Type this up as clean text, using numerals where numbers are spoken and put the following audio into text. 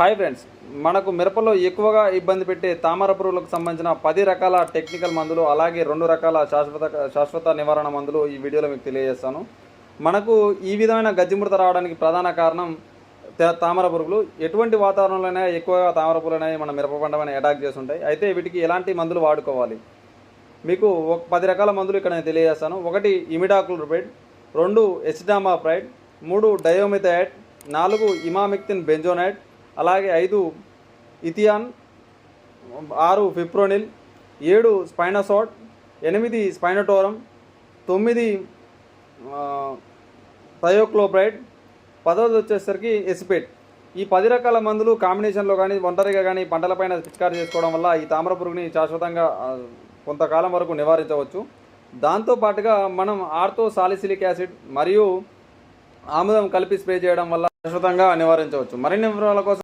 Hi friends, మనకు మిరపలో ఎక్కువగా ఇబ్బంది పెట్టే తామర పురుగులకు సంబంధించిన 10 రకాల టెక్నికల్ మందులు, అలాగే 2 రకాల శాశ్వత నివారణ మందులు ఈ వీడియోలో మీకు తెలియజేస్తాను. మనకు ఈ విధమైన గజ్జిముడత రావడానికి ప్రధాన కారణం తామర పురుగులు. ఎటువంటి వాతావరణంలోనే ఎక్కువగా తామర పురుగులు అనేవి మన మిరప పంట పైన అటాక్ చేస్తుంటాయి. అయితే వీటికి ఎలాంటి మందులు వాడుకోవాలి, మీకు 10 రకాల మందులు ఇక్కడ నేను తెలియజేస్తాను. 1 ఇమిడాక్లోప్రిడ్, 2 ఎసిటామాప్రైడ్, 3 డయోమిథైడ్, 4 ఇమామిక్తిన్ బెంజోనైడ్, అలాగే 5 ఇథియాన్, 6 ఫిప్రోనిల్, 7 స్పైనోసాట్, 8 స్పైనోటోరం, 9 థయోక్లోప్రైడ్, 10ది వచ్చేసరికి ఎసిపేట్. ఈ 10 రకాల మందులు కాంబినేషన్లో కానీ ఒంటరిగా కానీ పంటలపైన పిచికారీ చేసుకోవడం వల్ల ఈ తామర పురుగుని శాశ్వతంగా కొంతకాలం వరకు నివారించవచ్చు. దాంతోపాటుగా మనం ఆర్థో సాలిసిలిక్ యాసిడ్ మరియు ఆముదం కలిపి స్ప్రే చేయడం వల్ల శాశ్వతంగా నివారించవచ్చు. మరిన్ని వివరాల కోసం